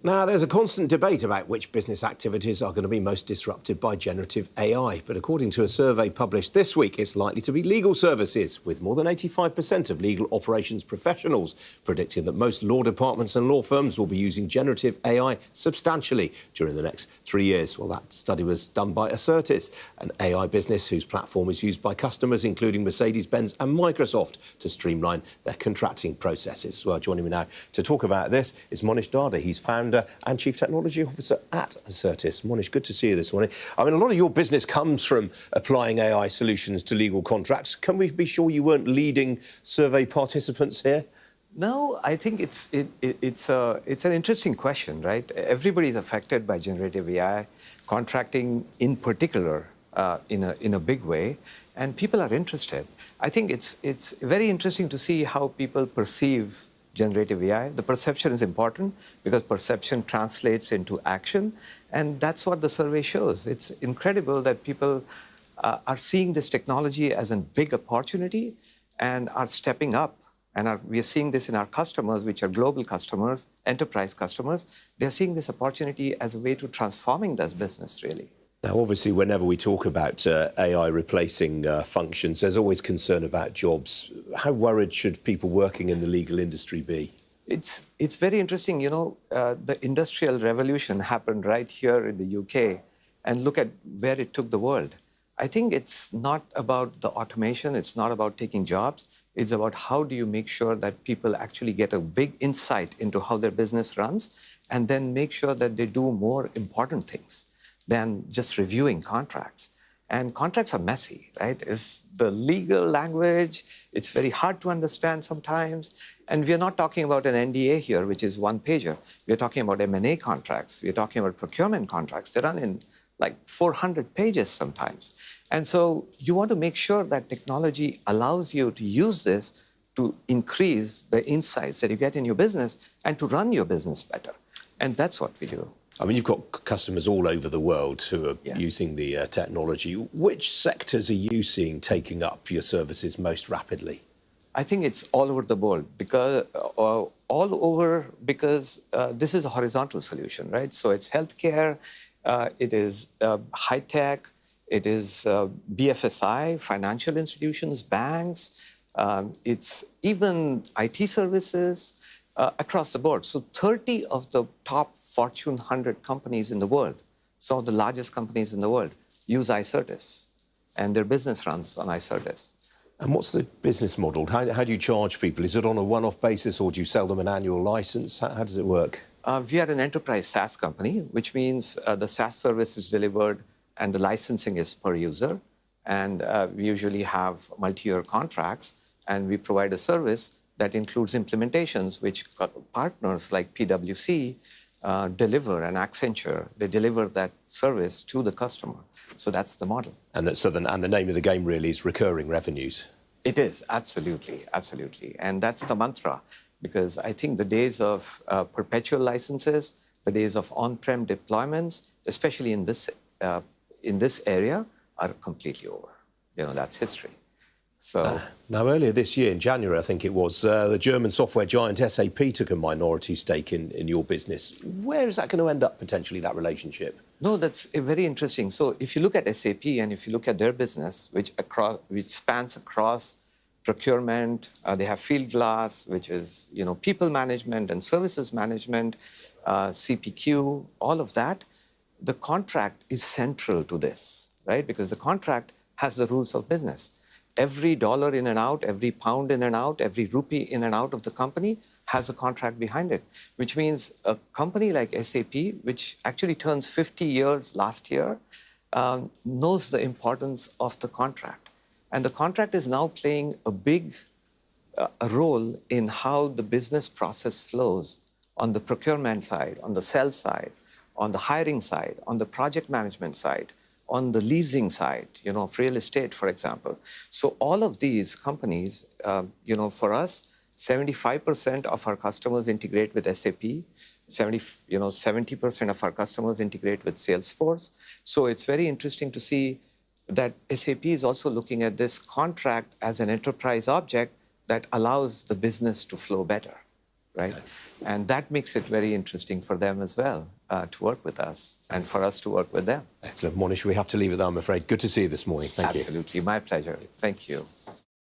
Now, there's a constant debate about which business activities are going to be most disrupted by generative AI. But according to a survey published this week, it's likely to be legal services, with more than 85% of legal operations professionals predicting that most law departments and law firms will be using generative AI substantially during the next 3 years. Well, that study was done by Icertis, an AI business whose platform is used by customers, including Mercedes-Benz and Microsoft, to streamline their contracting processes. Well, joining me now to talk about this is Monish Darda. He's founder and Chief Technology Officer at Icertis. Monish, good to see you this morning. I mean, a lot of your business comes from applying AI solutions to legal contracts. Can we be sure you weren't leading survey participants here? No, I think it's an interesting question, right? Everybody's affected by generative AI, contracting in particular, in a big way, and people are interested. I think it's very interesting to see how people perceive generative AI. The perception is important because perception translates into action, and that's what the survey shows. It's incredible that people are seeing this technology as a big opportunity and are stepping up. And we are seeing this in our customers, which are global customers, enterprise customers. They're seeing this opportunity as a way to transforming their business, really. Now, obviously, whenever we talk about AI replacing functions, there's always concern about jobs. How worried should people working in the legal industry be? It's very interesting. You know, the industrial revolution happened right here in the UK, and look at where it took the world. I think it's not about the automation. It's not about taking jobs. It's about how do you make sure that people actually get a big insight into how their business runs, and then make sure that they do more important things than just reviewing contracts. And contracts are messy, right? It's the legal language. It's very hard to understand sometimes. And we're not talking about an NDA here, which is one pager. We're talking about M&A contracts. We're talking about procurement contracts. They run in like 400 pages sometimes. And so you want to make sure that technology allows you to use this to increase the insights that you get in your business and to run your business better. And that's what we do. I mean, you've got customers all over the world who are using the technology. Which sectors are you seeing taking up your services most rapidly? I think it's all over the board because this is a horizontal solution, right? So it's healthcare, it is high tech, it is BFSI, financial institutions, banks, it's even IT services. Across the board. So 30 of the top Fortune 100 companies in the world, some of the largest companies in the world, use Icertis, and their business runs on Icertis. And what's the business model? How do you charge people? Is it on a one-off basis, or do you sell them an annual license? How does it work? We are an enterprise SaaS company, which means the SaaS service is delivered and the licensing is per user. And we usually have multi-year contracts, and we provide a service that includes implementations, which partners like PwC deliver, and Accenture, they deliver that service to the customer. So that's the model. And the name of the game really is recurring revenues. It is, absolutely, absolutely. And that's the mantra, because I think the days of perpetual licenses, the days of on-prem deployments, especially in this area, are completely over. You know, that's history. So now, earlier this year, in January, I think it was, the German software giant SAP took a minority stake in your business. Where is that going to end up, potentially, that relationship? No, that's very interesting. So if you look at SAP and if you look at their business, which spans across procurement, they have Fieldglass, which is, you know, people management and services management, CPQ, all of that. The contract is central to this, right? Because the contract has the rules of business. Every dollar in and out, every pound in and out, every rupee in and out of the company has a contract behind it, which means a company like SAP, which actually turns 50 years last year, knows the importance of the contract. And the contract is now playing a big role in how the business process flows on the procurement side, on the sales side, on the hiring side, on the project management side, on the leasing side, you know, of real estate, for example. So all of these companies, you know, for us, 75% of our customers integrate with SAP. 70% of our customers integrate with Salesforce. So it's very interesting to see that SAP is also looking at this contract as an enterprise object that allows the business to flow better, right? Okay. And that makes it very interesting for them as well to work with us and for us to work with them. Excellent. Monish, we have to leave it there, I'm afraid. Good to see you this morning. Thank you. Absolutely. My pleasure. Thank you.